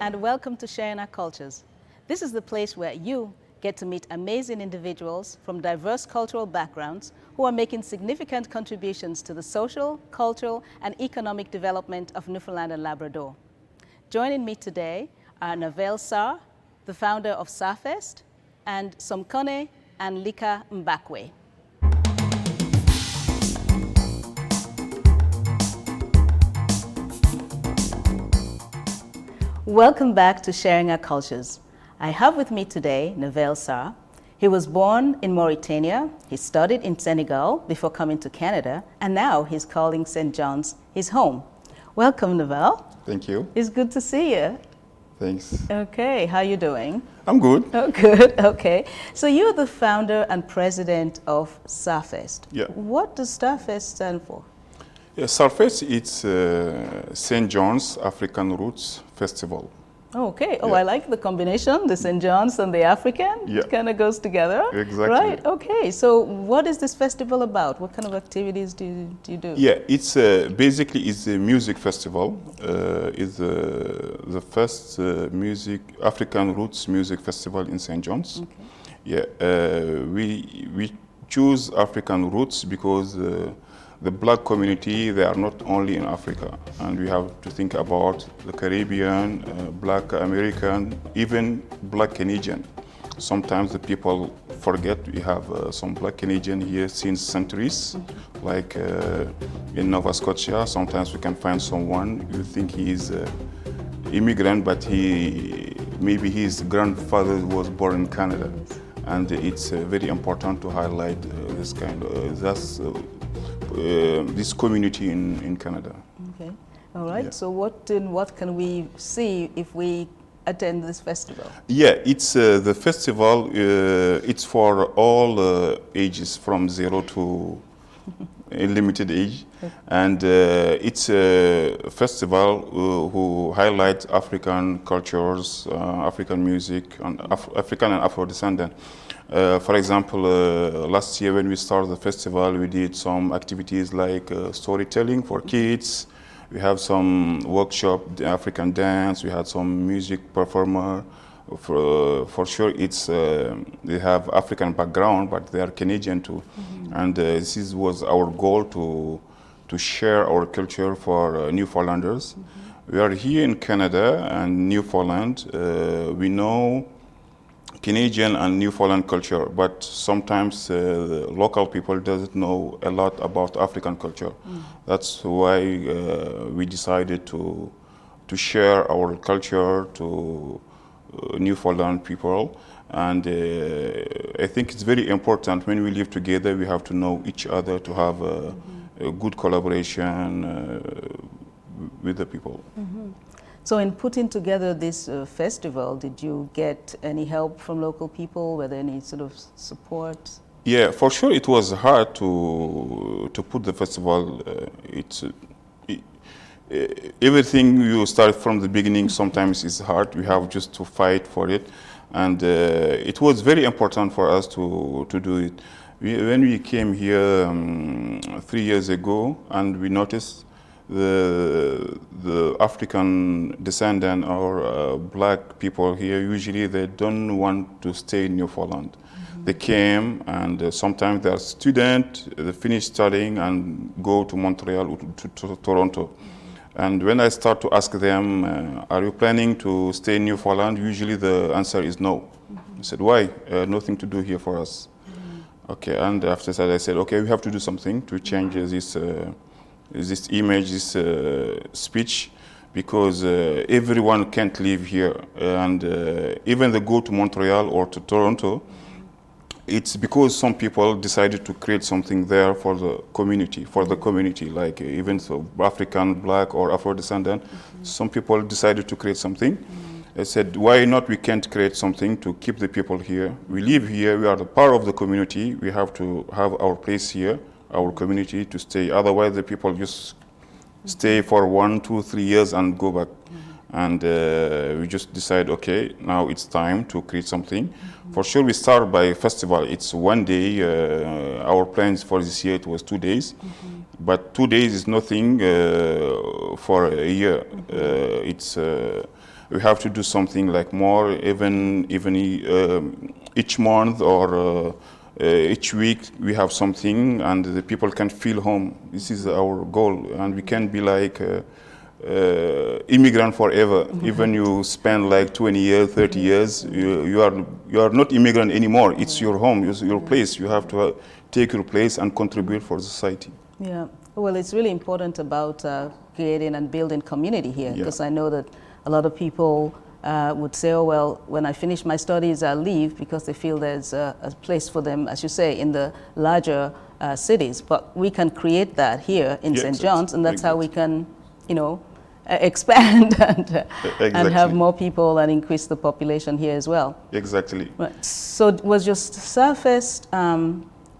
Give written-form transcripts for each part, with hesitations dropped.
and welcome to Sharing Our Cultures. This is the place where you get to meet amazing individuals from diverse cultural backgrounds who are making significant contributions to the social, cultural, and economic development of Newfoundland and Labrador. Joining me today are Navel Sarr, the founder of Sarfest, and Somkone and Lika Mbakwe. Welcome back to Sharing Our Cultures. I have with me today Navel Sarr. He was born in Mauritania, he studied in Senegal before coming to Canada, and now he's calling St. John's his home. Welcome, Navel. Thank you. It's good to see you. Thanks. Okay, how you doing? I'm good. Oh, good, okay. So you're the founder and president of Sarfest. Yeah. What does Sarfest stand for? Yeah, Sarfest, it's St. John's African Roots Festival. Oh, okay. Oh, Yeah. I like the combination, the St. John's and the African. Yeah. It kind of goes together. Exactly. Right, okay. So what is this festival about? What kind of activities do you do? Yeah, it's basically it's a music festival. It's the first African Roots music festival in St. John's. Okay. Yeah, we choose African roots because the Black community, they are not only in Africa, and we have to think about the Caribbean, Black American, even Black Canadian. Sometimes the people forget we have some Black Canadian here since centuries, like in Nova Scotia. Sometimes we can find someone, you think he is immigrant, but maybe his grandfather was born in Canada. And it's very important to highlight this kind of, this community in Canada. Okay. All right. Yeah. So what can we see if we attend this festival? Yeah, it's the festival. It's for all ages, from 0 to a limited age, and it's a festival who highlights African cultures, African music, and African and Afro-descendant. For example, last year when we started the festival, we did some activities like storytelling for kids. We have some workshop, the African dance. We had some music performer. For sure, they have African background, but they are Canadian too. Mm-hmm. And this was our goal to share our culture for Newfoundlanders. Mm-hmm. We are here in Canada and Newfoundland. We know Canadian and Newfoundland culture, but sometimes local people doesn't know a lot about African culture. That's why we decided to share our culture to Newfoundland people, and I think it's very important when we live together. We have to know each other to have a good collaboration with the people. Mm-hmm. So in putting together this festival, did you get any help from local people? Were there any sort of support? Yeah, for sure it was hard to put the festival. Everything you start from the beginning sometimes is hard. We have just to fight for it, and it was very important for us to do it. When we came here 3 years ago, and we noticed the African descendant or Black people here, usually they don't want to stay in Newfoundland. Mm-hmm. They came, and sometimes they are students, they finish studying and go to Montreal or to Toronto. Mm-hmm. And when I start to ask them, are you planning to stay in Newfoundland? Usually the answer is no. Mm-hmm. I said, why? Nothing to do here for us. Mm-hmm. Okay, and after that I said, okay, we have to do something to change this image, this speech, because everyone can't live here. And even they go to Montreal or to Toronto, it's because some people decided to create something there for the community, like even so African, Black, or Afro-descendant. Mm-hmm. Some people decided to create something. Mm-hmm. I said, why not we can't create something to keep the people here? We live here, we are the part of the community, we have to have our place here, our community to stay. Otherwise, the people just stay for 1, 2, 3 years and go back. And we just decide, okay, now it's time to create something. For sure, we start by festival. It's 1 day. Our plans for this year, it was 2 days. But 2 days is nothing for a year. It's we have to do something like more, even each month or each week we have something, and the people can feel home. This is our goal, and we can be like immigrant forever. Even you spend like 20 years, 30 years, you are not immigrant anymore. It's your home, it's your place. You have to take your place and contribute for society. Yeah, well, it's really important about creating and building community here, because I know that a lot of people would say, oh, well, when I finish my studies, I'll leave, because they feel there's a place for them, as you say, in the larger cities. But we can create that here in St. John's, and that's how we can, you know, expand and have more people and increase the population here as well. Exactly. Right. So was your Starfest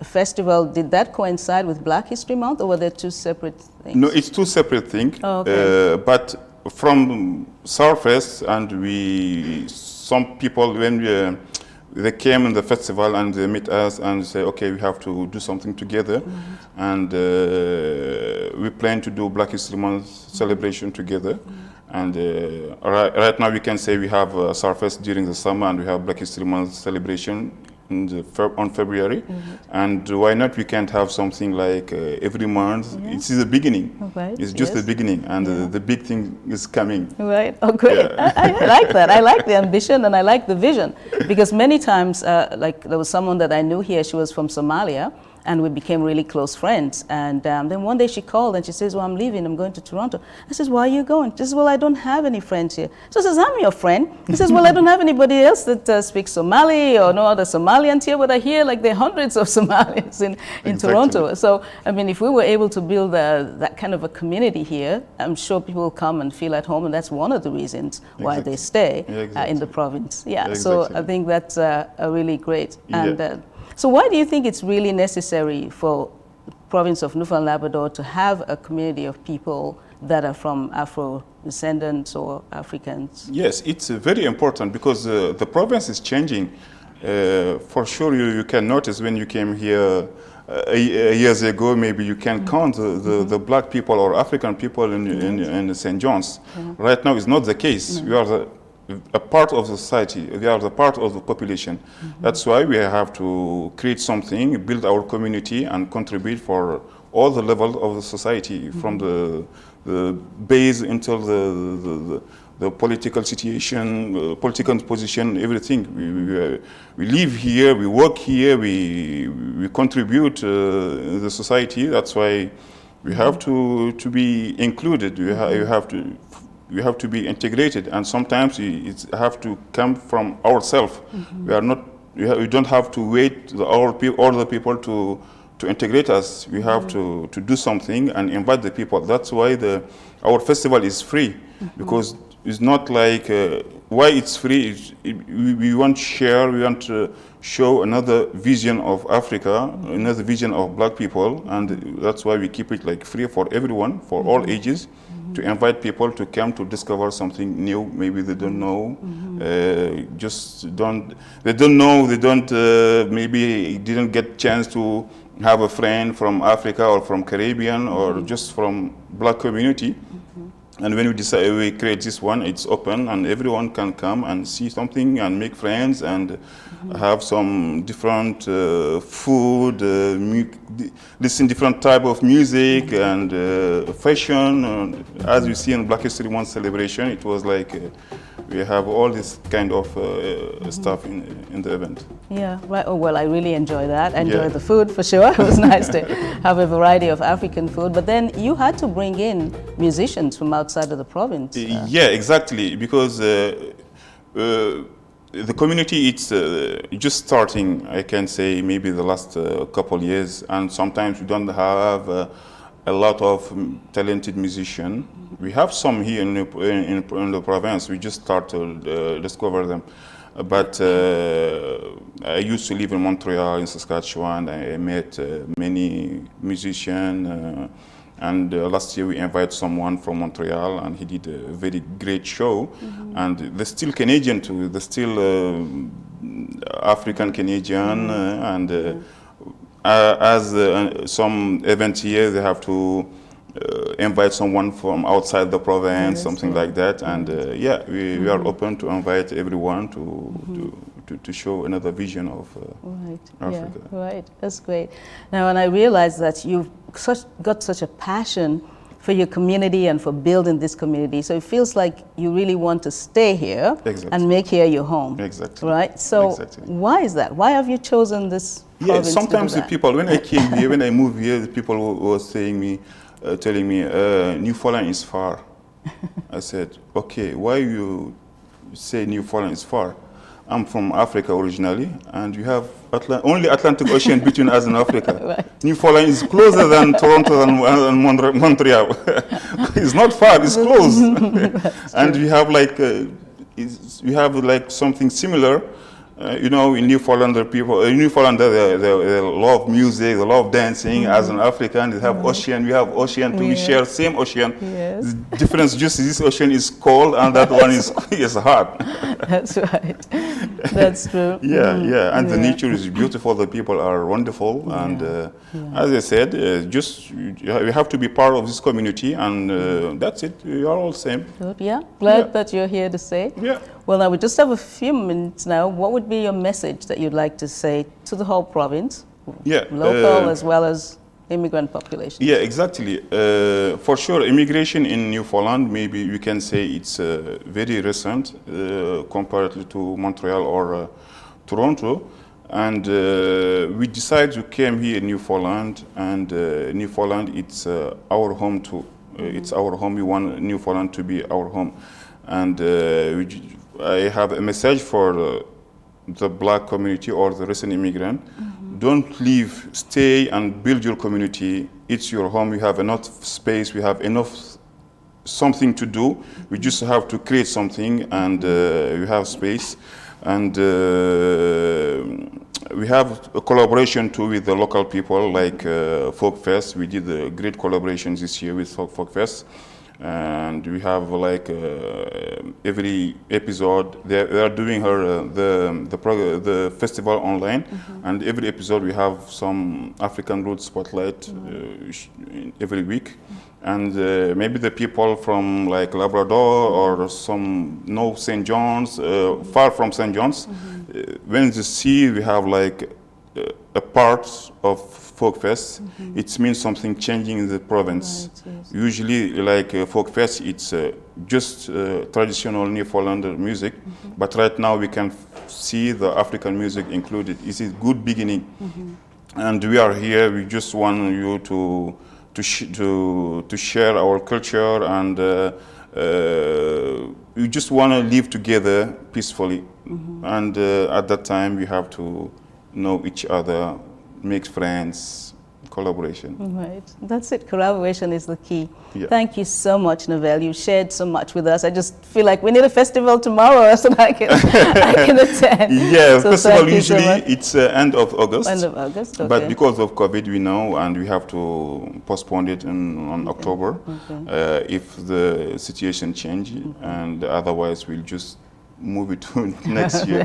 festival, did that coincide with Black History Month, or were they two separate things? No, it's two separate things. Oh, okay. But from Starfest, and some people, when they came in the festival and they meet us and say, okay, we have to do something together, and we plan to do Black History Month celebration together. And right now we can say we have Starfest during the summer, and we have Black History Month celebration on February, and why not we can't have something like every month? It's the beginning. Right. It's just the beginning, and the big thing is coming. Right. Oh, great. Yeah. I like that. I like the ambition, and I like the vision, because many times, like there was someone that I knew here. She was from Somalia, and we became really close friends. And then one day she called and she says, well, I'm leaving, I'm going to Toronto. I says, why are you going? She says, well, I don't have any friends here. So I says, I'm your friend. He says, well, I don't have anybody else that speaks Somali, or no other Somalians here, but I hear like there are hundreds of Somalians in Toronto. So, I mean, if we were able to build that kind of a community here, I'm sure people will come and feel at home, and that's one of the reasons why they stay in the province. Yeah, so I think that's really great. And so why do you think it's really necessary for the province of Newfoundland and Labrador to have a community of people that are from Afro descendants or Africans? Yes, it's very important, because the province is changing. For sure, you can notice when you came here years ago, maybe you can count the black people or African people in St. John's. Right now, it's not the case. We are a part of the society. We are the part of the population. That's why we have to create something, build our community, and contribute for all the levels of the society, from the base until the political situation, political position, everything. We live here, we work here, we contribute in the society. That's why we have to be included. We have to be integrated, and sometimes it have to come from ourselves. We don't have to wait all the people to integrate us. We have to do something and invite the people. That's why our festival is free, because it's not like why it's free. We want to share. We want to show another vision of Africa, another vision of black people, and that's why we keep it like free for everyone, for all ages. To invite people to come to discover something new. Maybe they don't know, maybe didn't get chance to have a friend from Africa or from Caribbean or just from black community. And when we decide we create this one, it's open and everyone can come and see something and make friends and have some different food, listen different type of music and fashion. As you see in Black History Month celebration, it was like we have all this kind of stuff in the event. Yeah, right. Oh, well, I really enjoy that. I enjoy the food for sure. It was nice to have a variety of African food. But then you had to bring in musicians from outside of the province. Yeah, exactly. Because the community, it's just starting, I can say, maybe the last couple years. And sometimes we don't have a lot of talented musicians. We have some here in the province. We just start to discover them. But I used to live in Montreal, in Saskatchewan. I met many musicians. And last year we invited someone from Montreal, and he did a very great show. And they're still Canadian too. They're still African Canadian. And as some events here, they have to invite someone from outside the province, something like that. And yeah, we are open to invite everyone to show another vision of Africa. Yeah, right. That's great. Now, and I realize that you've got such a passion for your community and for building this community. So it feels like you really want to stay here and make here your home. Exactly. Right? So why is that? Why have you chosen this province? Yeah, sometimes the people, when I came here, when I moved here, the people were saying me, telling me, Newfoundland is far. I said, okay, why you say Newfoundland is far? I'm from Africa originally, and you have only Atlantic Ocean between us and Africa. Right. Newfoundland is closer than Toronto and Montreal. It's not far, it's close. And we have like something similar. You know, in Newfoundland, they love music, they love dancing. As an African, they have ocean. We have ocean too. We share same ocean. Yes. The difference just this ocean is cold and that one is hot. That's right. That's true. Yeah. And the nature is beautiful. The people are wonderful. And as I said, you have to be part of this community, and that's it. We are all same. Good. Yeah. Glad that you're here to stay. Yeah. Well, now we just have a few minutes now. What would be your message that you'd like to say to the whole province, local as well as immigrant population? Yeah, exactly. For sure, immigration in Newfoundland, maybe we can say it's very recent compared to Montreal or Toronto. And we decided to come here in Newfoundland, and Newfoundland, it's our home too. It's our home. We want Newfoundland to be our home. And I have a message for the black community or the recent immigrant. Don't leave, stay and build your community. It's your home. We have enough space. We have enough something to do. We just have to create something, and we have space. And we have a collaboration too with the local people, like Folk Fest. We did a great collaboration this year with Folk Fest. And we have like every episode they are doing the festival online, and every episode we have some African roots spotlight every week, and maybe the people from like Labrador or some St. John's, far from St. John's, when they see we have like a part of Folk Fest, it means something changing in the province. Right, yes. Usually, like Folk Fest, it's just traditional Newfoundlander music, but right now we can see the African music included. It's a good beginning, and we are here. We just want you to share our culture, and we just want to live together peacefully. And at that time, we have to know each other, make friends, collaboration. Right, that's it. Collaboration is the key. Yeah. Thank you so much, Novelle. You shared so much with us. I just feel like we need a festival tomorrow so that I can attend. Yeah, so festival usually it's end of August. End of August, okay. But because of COVID, we know, and we have to postpone it on October if the situation changes, and otherwise we'll just move it to next year.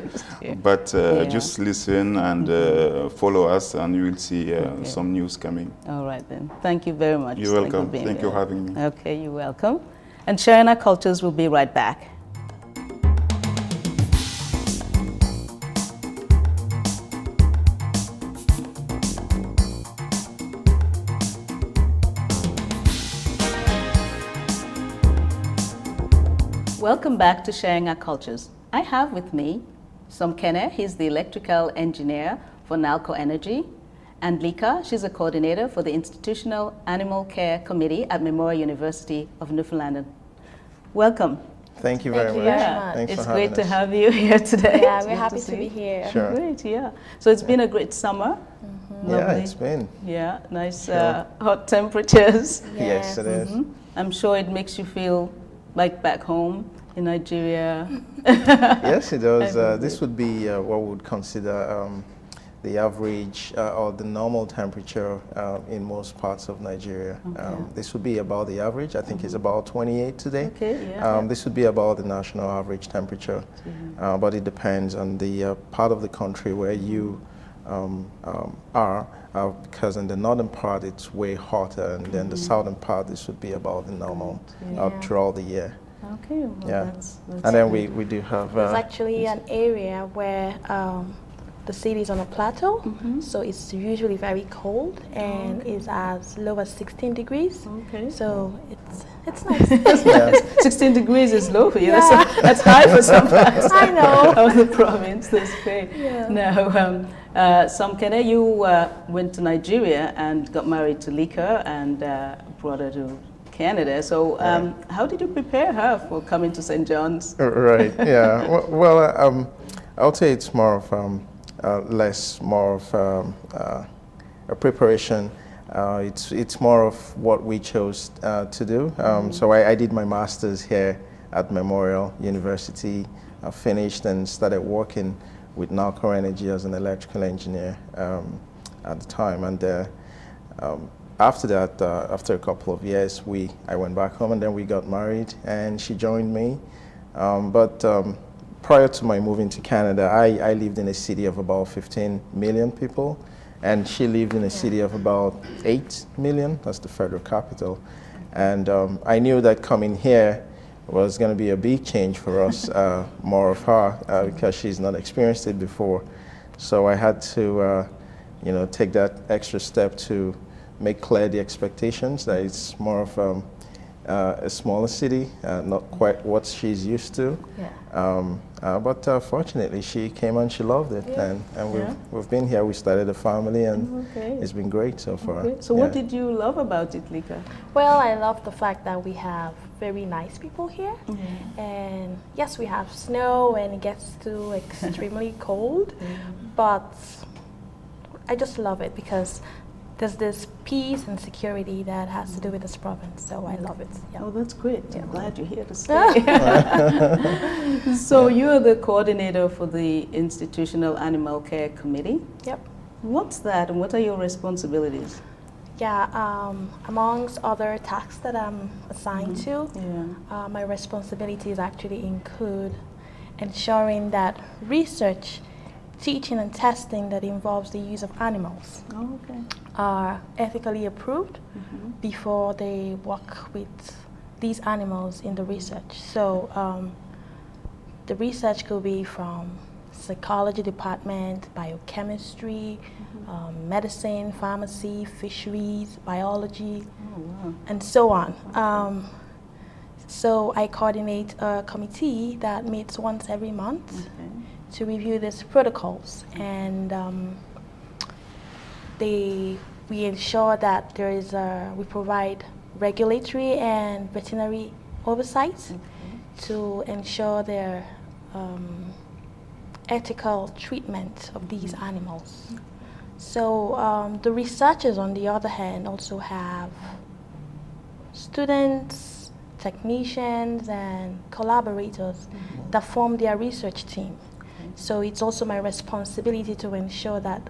But just listen and follow us, and you will see some news coming. All right then. Thank you very much. You're welcome. Thank you for having me. Okay, you're welcome. And Sharing Our Cultures will be right back. Welcome back to Sharing Our Cultures. I have with me Som Kene, he's the electrical engineer for Nalco Energy, and Lika, she's a coordinator for the Institutional Animal Care Committee at Memorial University of Newfoundland. Welcome. Thank you very much. Yeah, it's great to have you here today. Yeah, we're happy to be here. Sure. Great, yeah. So it's been a great summer. Yeah, it's been. Yeah, nice hot temperatures. Yeah. Yes, it is. I'm sure it makes you feel like back home in Nigeria. Yes, it does. This would be what we would consider the average or the normal temperature in most parts of Nigeria. Okay. This would be about the average. I think it's about 28 today. Okay, yeah. This would be about the national average temperature, but it depends on the part of the country where you are, because in the northern part it's way hotter, and then the southern part this would be about the normal throughout the year. Okay, well, Yeah, that's and then we do have. There's actually an area where the city is on a plateau, so it's usually very cold and is as low as 16 degrees. Okay. So it's nice. 16 degrees is low for you. That's high for some parts I know. of the province. That's great. Yeah. Now, Samkene, you went to Nigeria and got married to Lika and brought her to Canada. So how did you prepare her for coming to St. John's? Right, yeah. Well, I would say it's more of less more of a preparation. It's more of what we chose to do. So I did my master's here at Memorial University. I finished and started working with Nalcor Energy as an electrical engineer at the time. And after that, after a couple of years, I went back home and then we got married and she joined me. Prior to my moving to Canada, I lived in a city of about 15 million people, and she lived in a city of about 8 million. That's the federal capital. And I knew that coming here was going to be a big change for us, more of her, because she's not experienced it before. So I had to, take that extra step to make clear the expectations that it's more of a smaller city, not quite what she's used to. Yeah. But fortunately, she came and she loved it, and we've been here. We started a family, and it's been great so far. Okay. So what did you love about it, Lika? Well, I love the fact that we have very nice people here, and yes, we have snow and it gets too extremely cold, but I just love it because there's this peace and security that has to do with this province, so I love it. Yeah. Oh, that's great. I'm glad you're here to stay. So you're the coordinator for the Institutional Animal Care Committee. Yep. What's that and what are your responsibilities? Yeah, amongst other tasks that I'm assigned to, my responsibilities actually include ensuring that research, teaching and testing that involves the use of animals are ethically approved before they work with these animals in the research. So the research could be from psychology department, biochemistry, medicine, pharmacy, fisheries, biology, and so on. So I coordinate a committee that meets once every month to review these protocols, and we ensure that we provide regulatory and veterinary oversight to ensure their ethical treatment of these animals. So the researchers, on the other hand, also have students, technicians, and collaborators that form their research team. So it's also my responsibility to ensure that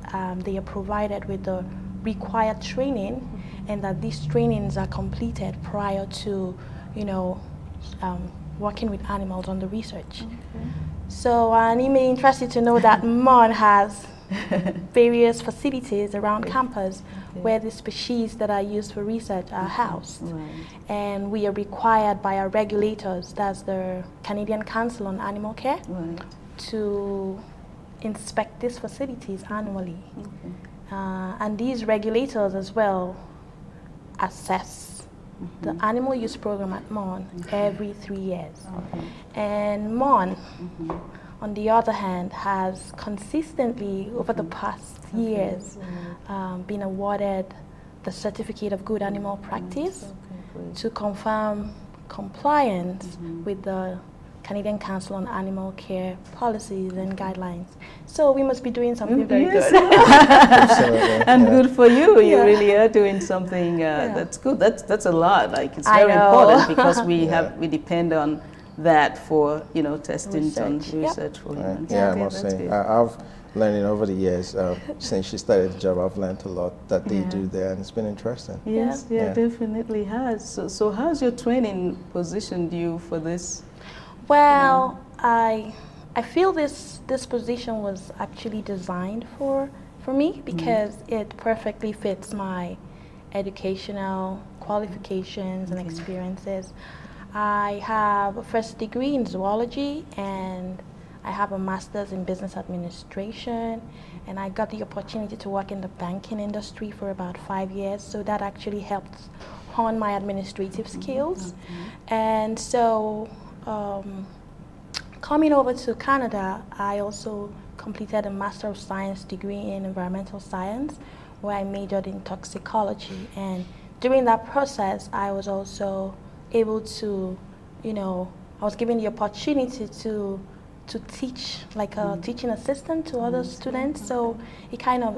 they are provided with the required training and that these trainings are completed prior to, working with animals on the research. So, and you may be interested to know that MON has various facilities around campus where the species that are used for research are housed. And we are required by our regulators, that's the Canadian Council on Animal Care, to inspect these facilities annually. And these regulators as well assess the animal use program at MON every 3 years. And MON, on the other hand, has consistently, over the past years, been awarded the Certificate of Good Animal Practice to confirm compliance with the Canadian Council on Animal Care policies and guidelines. So we must be doing something very good. And good for you. You really are doing something that's good. That's a lot. Like it's very important because we depend on that for testing on research for humans. Yeah, I must say I've learning over the years since she started the job. I've learned a lot that they do there, and it's been interesting. Yes, definitely has. So how's your training positioned you for this? Well, I feel this position was actually designed for for me because it perfectly fits my educational qualifications and experiences. I have a first degree in zoology and I have a master's in business administration, and I got the opportunity to work in the banking industry for about 5 years, so that actually helped hone my administrative skills. And so coming over to Canada, I also completed a Master of Science degree in environmental science, where I majored in toxicology. And during that process, I was also able to, I was given the opportunity to teach, like a teaching assistant to other students. So it kind of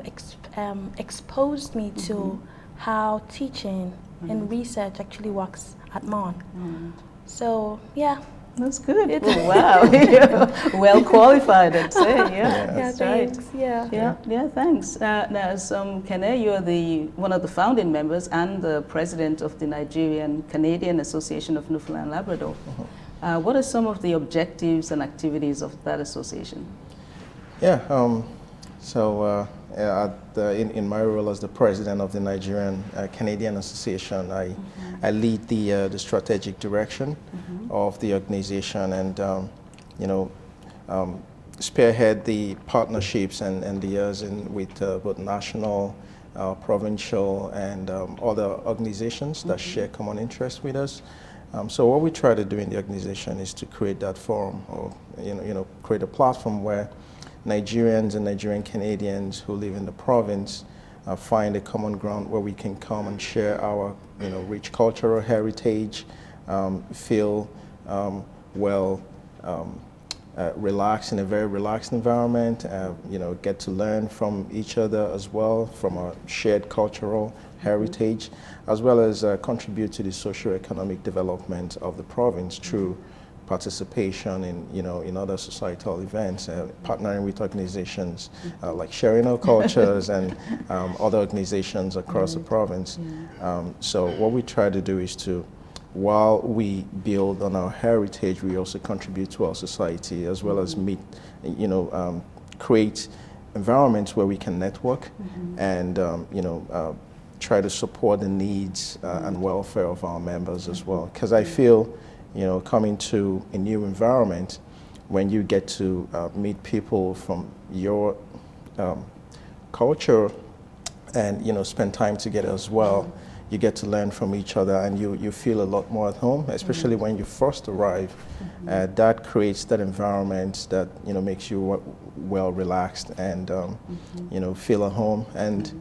exposed me to how teaching and research actually works at MON. So yeah. That's good. Oh, wow. Well qualified, I'd say. Yeah, that's thanks. right. Yeah, thanks. Now, Kene, you're one of the founding members and the president of the Nigerian-Canadian Association of Newfoundland and Labrador. What are some of the objectives and activities of that association? Yeah, in my role as the president of the Nigerian Canadian Association, I lead the strategic direction of the organization, and spearhead the partnerships and endeavors with both national, provincial, and other organizations that share common interests with us. So what we try to do in the organization is to create that forum, or create a platform where Nigerians and Nigerian Canadians who live in the province find a common ground where we can come and share our rich cultural heritage, feel relaxed in a very relaxed environment, get to learn from each other as well, from our shared cultural heritage, as well as contribute to the socio-economic development of the province through participation in other societal events, partnering with organizations like Sharing Our Cultures and other organizations across the province. So what we try to do is to, while we build on our heritage, we also contribute to our society, as well as create environments where we can network and try to support the needs and welfare of our members as well. Because I feel, coming to a new environment, when you get to meet people from your culture and spend time together as well, you get to learn from each other, and you feel a lot more at home, especially when you first arrive. That creates that environment that makes you well relaxed and feel at home, and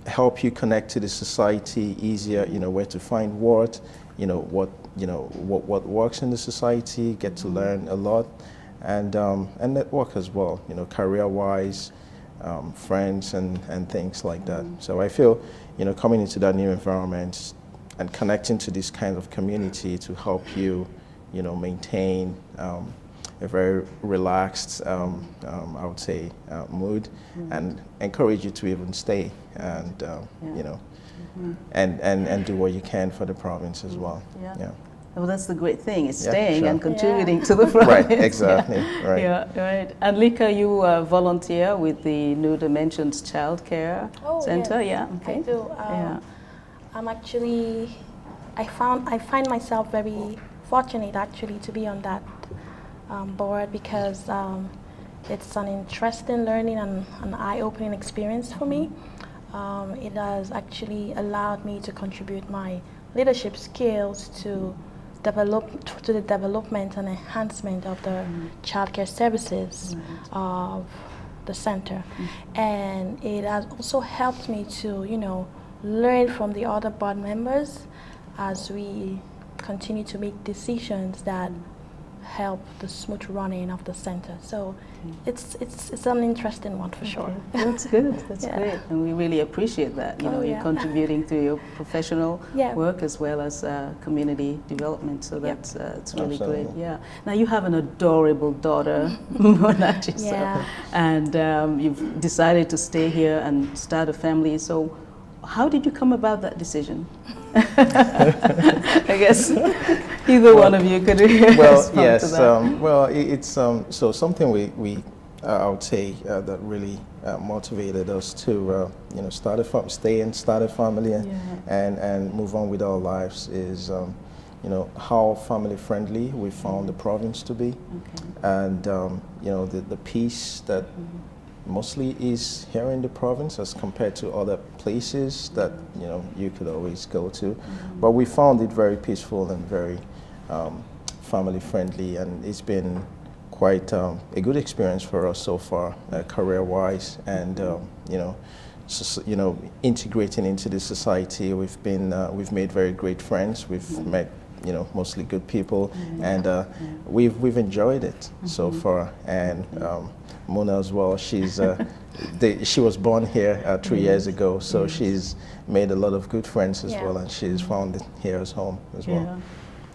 help you connect to the society easier. Where to find what works in the society, get to learn a lot, and network as well. Career-wise, friends and things like that. So I feel, coming into that new environment and connecting to this kind of community to help you, maintain a very relaxed, I would say, mood, and encourage you to even stay and, and do what you can for the province as well. Yeah. Well, that's the great thing, is staying and contributing to the province. Right, exactly. Right. Yeah, right. And Lika, you volunteer with the New Dimensions Child Care Center. Yes, Okay. I do. I'm actually, I find myself very fortunate actually to be on that board, because it's an interesting learning and an eye-opening experience for me. It has actually allowed me to contribute my leadership skills to the development and enhancement of the childcare services of the center. And it has also helped me to, learn from the other board members as we continue to make decisions that help the smooth running of the center. So it's an interesting one for sure. That's good. That's great, and we really appreciate that. You're contributing to your professional work as well as community development. So that's it's really great. Yeah. Now you have an adorable daughter, Monat, and you've decided to stay here and start a family. So how did you come about that decision? I guess either one of you could respond to that. It's so something we I would say that really motivated us to, you know, start a family, and move on with our lives is, you know, how family friendly we found the province to be, and you know, the peace that mostly is here in the province as compared to other places that, you know, you could always go to. But we found it very peaceful and very family friendly, and it's been quite a good experience for us so far, career-wise, and you know, integrating into the society. We've made very great friends. We've met, you know, mostly good people, and we've enjoyed it so far. And Mona as well. She's she was born here 3 years ago, so she's made a lot of good friends as well, and she's found it here as home as well.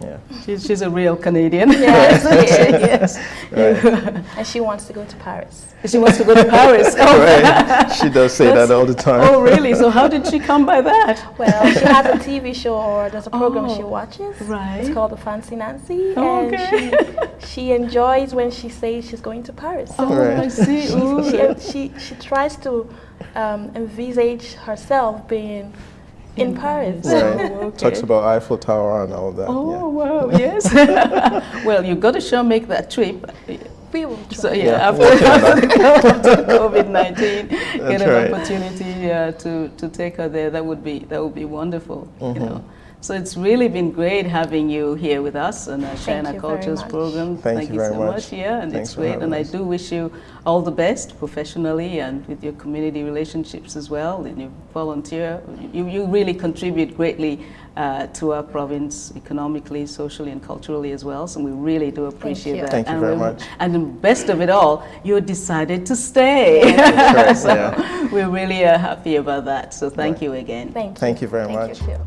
Yeah. She's a real Canadian. Yes, yes. Right. And she wants to go to Paris. She wants to go to Paris. Oh. Right. She does say that all the time. Oh, really? So how did she come by that? Well, she has a TV show, or there's a program she watches. Right. It's called The Fancy Nancy. Oh, and okay. she enjoys when she says she's going to Paris. Oh, right. I see. She tries to envisage herself being in Paris. Right. Oh, okay. Talks about Eiffel Tower and all that. Oh, wow, yes. Well, you've got to sure make that trip. We will try. So we'll after COVID-19, get an right. opportunity to take her there. That would be wonderful. You know. So it's really been great having you here with us on our Sharing Our Cultures program. Thank you very so much. Yeah, and Thanks it's great. And I us. do wish you all the best professionally and with your community relationships as well. And you volunteer. You really contribute greatly to our province economically, socially, and culturally as well. So we really do appreciate that. Thank you very much. And the best of it all, you decided to stay. That's right, So we're really happy about that. So thank you again. Thank you very much. Thank you too.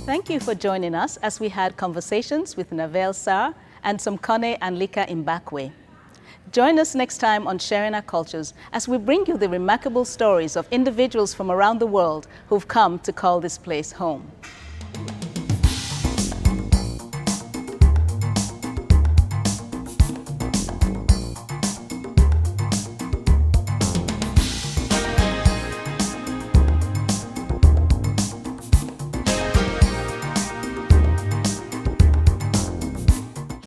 Thank you for joining us as we had conversations with Navel Sarr and Somkone and Lika Mbakwe. Join us next time on Sharing Our Cultures as we bring you the remarkable stories of individuals from around the world who've come to call this place home.